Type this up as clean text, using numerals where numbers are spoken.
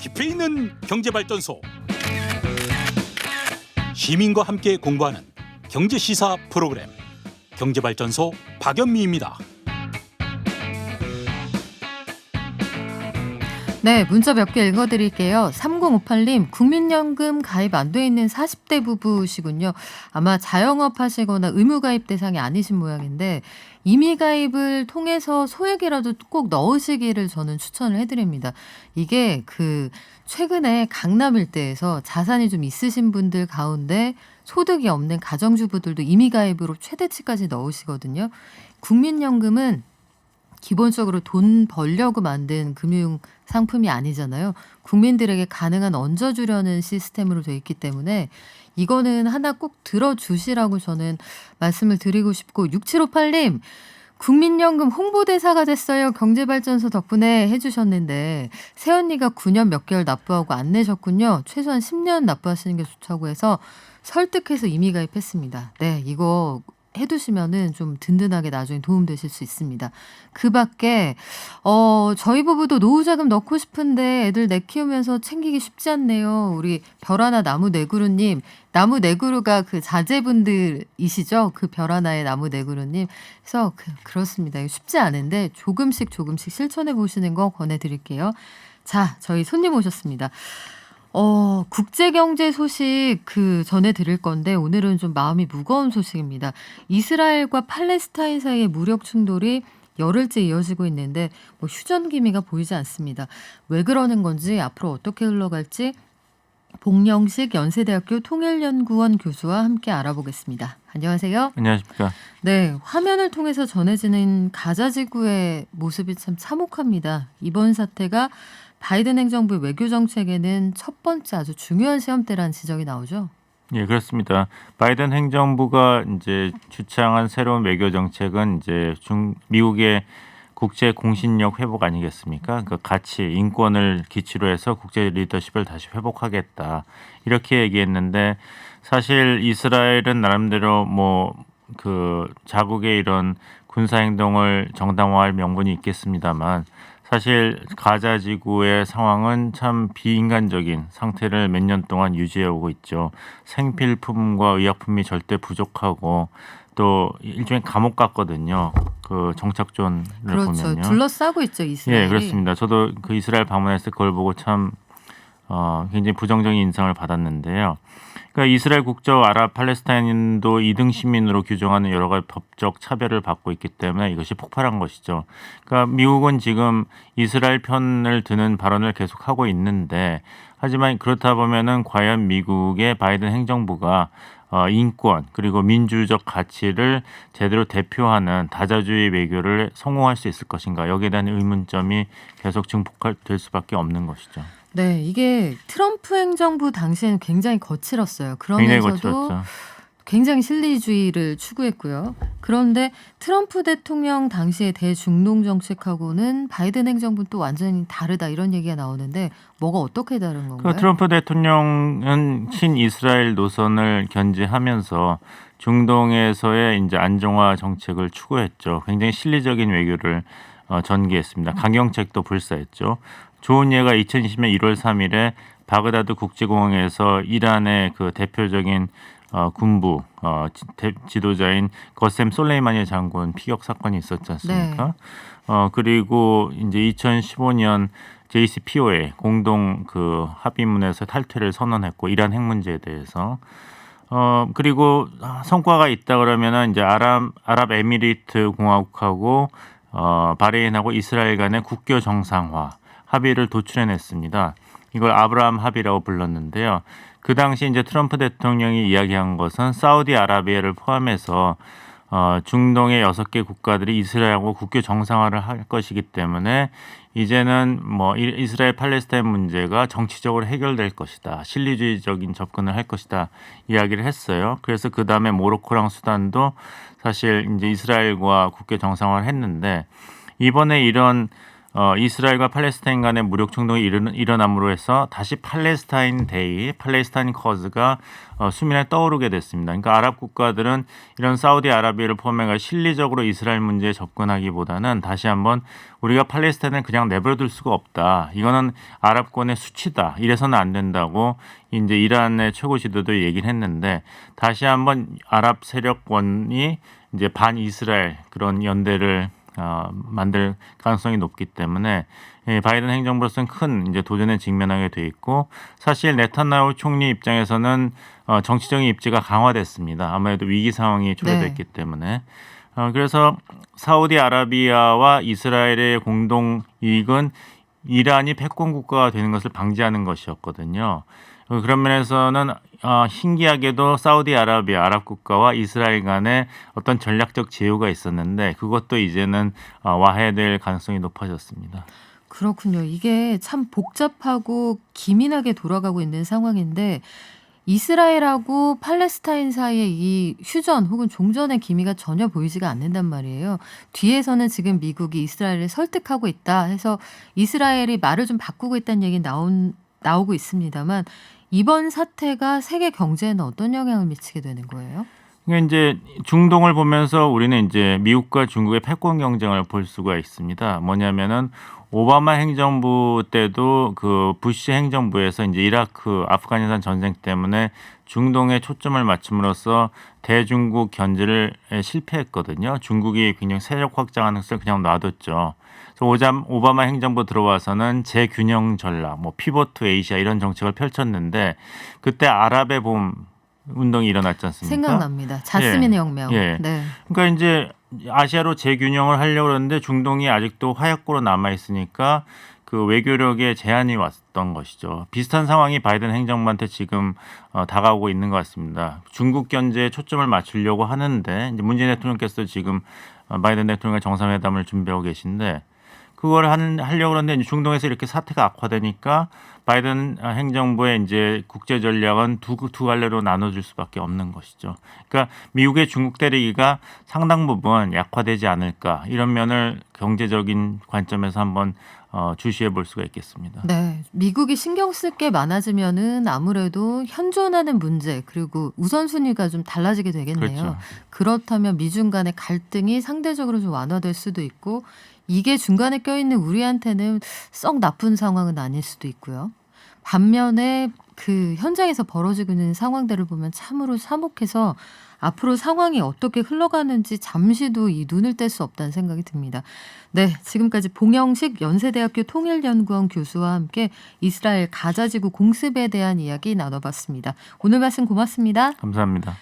깊이 있는 경제발전소. 시민과 함께 공부하는 경제시사 프로그램 경제발전소 박연미입니다. 네, 문자 몇 개 읽어드릴게요. 3058님, 국민연금 가입 안 돼 있는 40대 부부시군요. 아마 자영업 하시거나 의무가입 대상이 아니신 모양인데 이미 가입을 통해서 소액이라도 꼭 넣으시기를 저는 추천을 해드립니다. 이게 최근에 강남 일대에서 자산이 좀 있으신 분들 가운데 소득이 없는 가정주부들도 이미 가입으로 최대치까지 넣으시거든요. 국민연금은 기본적으로 돈 벌려고 만든 금융 상품이 아니잖아요. 국민들에게 가능한 얹어주려는 시스템으로 돼 있기 때문에 이거는 하나 꼭 들어주시라고 저는 말씀을 드리고 싶고, 6758님 국민연금 홍보대사가 됐어요. 경제발전소 덕분에 해주셨는데 새언니가 9년 몇 개월 납부하고 안 내셨군요. 최소한 10년 납부하시는 게 좋다고 해서 설득해서 이미 가입했습니다. 네, 이거 해두시면은 좀 든든하게 나중에 도움되실 수 있습니다. 그 밖에 저희 부부도 노후자금 넣고 싶은데 애들 내 키우면서 챙기기 쉽지 않네요. 우리 별하나 나무네그루님, 나무네그루가 그 자제분들이시죠? 그 별하나의 나무네그루님. 그래서 그렇습니다. 이거 쉽지 않은데 조금씩 실천해 보시는 거 권해드릴게요. 자, 저희 손님 오셨습니다. 국제경제 소식 전해드릴 건데 오늘은 좀 마음이 무거운 소식입니다. 이스라엘과 팔레스타인 사이의 무력 충돌이 열흘째 이어지고 있는데 휴전 기미가 보이지 않습니다. 왜 그러는 건지, 앞으로 어떻게 흘러갈지 복영식 연세대학교 통일연구원 교수와 함께 알아보겠습니다. 안녕하세요. 안녕하십니까. 네, 화면을 통해서 전해지는 가자지구의 모습이 참 참혹합니다. 이번 사태가 바이든 행정부의 외교 정책에는 첫 번째 아주 중요한 시험대라는 지적이 나오죠. 예, 그렇습니다. 바이든 행정부가 이제 주창한 새로운 외교 정책은 이제 미국의 국제 공신력 회복 아니겠습니까? 그 가치, 인권을 기치로 해서 국제 리더십을 다시 회복하겠다. 이렇게 얘기했는데, 사실 이스라엘은 나름대로 자국의 이런 군사 행동을 정당화할 명분이 있겠습니다만, 사실 가자 지구의 상황은 참 비인간적인 상태를 몇 년 동안 유지해 오고 있죠. 생필품과 의약품이 절대 부족하고 또 일종의 감옥 같거든요. 그 정착존을 그렇죠. 보면요. 둘러싸고 있죠, 이스라엘이. 예, 그렇습니다. 저도 그 이스라엘 방문했을 때 그걸 보고 참 굉장히 부정적인 인상을 받았는데요. 그러니까 이스라엘 국적 아랍 팔레스타인도 2등 시민으로 규정하는 여러 가지 법적 차별을 받고 있기 때문에 이것이 폭발한 것이죠. 그러니까 미국은 지금 이스라엘 편을 드는 발언을 계속하고 있는데, 하지만 그렇다 보면은 과연 미국의 바이든 행정부가 인권 그리고 민주적 가치를 제대로 대표하는 다자주의 외교를 성공할 수 있을 것인가, 여기에 대한 의문점이 계속 증폭될 수밖에 없는 것이죠. 네, 이게 트럼프 행정부 당시에는 굉장히 거칠었어요. 굉장히 그러면서도 거칠었죠. 굉장히 실리주의를 추구했고요. 그런데 트럼프 대통령 당시의 대중동 정책하고는 바이든 행정부는 또 완전히 다르다, 이런 얘기가 나오는데 뭐가 어떻게 다른 건가요? 트럼프 대통령은 친이스라엘 노선을 견지하면서 중동에서의 이제 안정화 정책을 추구했죠. 굉장히 실리적인 외교를 전개했습니다. 강경책도 불사했죠. 좋은 예가 2020년 1월 3일에 바그다드 국제공항에서 이란의 그 대표적인 군부 지도자인 거셈 솔레이마니 장군 피격 사건이 있었지 않습니까? 네. 그리고 이제 2015년 JCPOA 공동 합의문에서 탈퇴를 선언했고, 이란 핵 문제에 대해서 그리고 성과가 있다 그러면은 이제 아랍에미리트 공화국하고 바레인하고 이스라엘 간의 국교 정상화 합의를 도출해냈습니다. 이걸 아브라함 합의라고 불렀는데요. 그 당시 이제 트럼프 대통령이 이야기한 것은 사우디아라비아를 포함해서 중동의 6개 국가들이 이스라엘하고 국교 정상화를 할 것이기 때문에 이제는 이스라엘 팔레스타인 문제가 정치적으로 해결될 것이다, 실리주의적인 접근을 할 것이다 이야기를 했어요. 그래서 그 다음에 모로코랑 수단도 사실 이제 이스라엘과 국교 정상화를 했는데, 이번에 이런 이스라엘과 팔레스타인 간의 무력 충돌이 일어남으로 해서 다시 팔레스타인 데이, 팔레스타인 커즈가 수면에 떠오르게 됐습니다. 그러니까 아랍 국가들은 이런 사우디아라비아를 포함해 실리적으로 이스라엘 문제에 접근하기보다는 다시 한번 우리가 팔레스타인을 그냥 내버려둘 수가 없다. 이거는 아랍권의 수치다. 이래서는 안 된다고 이제 이란의 최고 지도도 얘기를 했는데 다시 한번 아랍 세력권이 이제 반 이스라엘 그런 연대를 만들 가능성이 높기 때문에 바이든 행정부로서는 큰 이제 도전에 직면하게 돼 있고 사실 네타냐후 총리 입장에서는 정치적인 입지가 강화됐습니다. 아무래도 위기 상황이 초래됐기 때문에 그래서 사우디아라비아와 이스라엘의 공동 이익은 이란이 패권 국가가 되는 것을 방지하는 것이었거든요. 그런 면에서는 신기하게도 사우디아라비아 아랍 국가와 이스라엘 간에 어떤 전략적 제휴가 있었는데 그것도 이제는 와해될 가능성이 높아졌습니다. 그렇군요. 이게 참 복잡하고 기민하게 돌아가고 있는 상황인데 이스라엘하고 팔레스타인 사이의 이 휴전 혹은 종전의 기미가 전혀 보이지가 않는단 말이에요. 뒤에서는 지금 미국이 이스라엘을 설득하고 있다 해서 이스라엘이 말을 좀 바꾸고 있다는 얘기 나오고 있습니다만 이번 사태가 세계 경제에는 어떤 영향을 미치게 되는 거예요? 그러니까 이제 중동을 보면서 우리는 이제 미국과 중국의 패권 경쟁을 볼 수가 있습니다. 뭐냐면은 오바마 행정부 때도 그 부시 행정부에서 이제 이라크, 아프가니스탄 전쟁 때문에 중동에 초점을 맞춤으로써 대중국 견제를 실패했거든요. 중국이 굉장히 세력 확장하는 것을 그냥 놔뒀죠. 그래서 오바마 행정부 들어와서는 재균형 전략, 뭐 피벗 투 에이시아 이런 정책을 펼쳤는데 그때 아랍의 봄 운동이 일어났지 않습니까? 생각납니다. 자스민 혁명. 예. 네. 그러니까 이제 아시아로 재균형을 하려고 그러는데 중동이 아직도 화약고로 남아 있으니까 그 외교력에 제한이 왔던 것이죠. 비슷한 상황이 바이든 행정부한테 지금 다가오고 있는 것 같습니다. 중국 견제에 초점을 맞추려고 하는데 이제 문재인 대통령께서 지금 바이든 대통령과 정상회담을 준비하고 계신데 그걸 하려고 그러는데 중동에서 이렇게 사태가 악화되니까 바이든 행정부의 이제 국제 전략은 두 갈래로 나눠줄 수밖에 없는 것이죠. 그러니까 미국의 중국 때리기가 상당 부분 약화되지 않을까 이런 면을 경제적인 관점에서 한번 주시해 볼 수가 있겠습니다. 네. 미국이 신경 쓸 게 많아지면은 아무래도 현존하는 문제 그리고 우선순위가 좀 달라지게 되겠네요. 그렇죠. 그렇다면 미중 간의 갈등이 상대적으로 좀 완화될 수도 있고 이게 중간에 껴있는 우리한테는 썩 나쁜 상황은 아닐 수도 있고요. 반면에 그 현장에서 벌어지고 있는 상황들을 보면 참으로 참혹해서 앞으로 상황이 어떻게 흘러가는지 잠시도 이 눈을 뗄 수 없다는 생각이 듭니다. 네, 지금까지 봉영식 연세대학교 통일연구원 교수와 함께 이스라엘 가자지구 공습에 대한 이야기 나눠봤습니다. 오늘 말씀 고맙습니다. 감사합니다.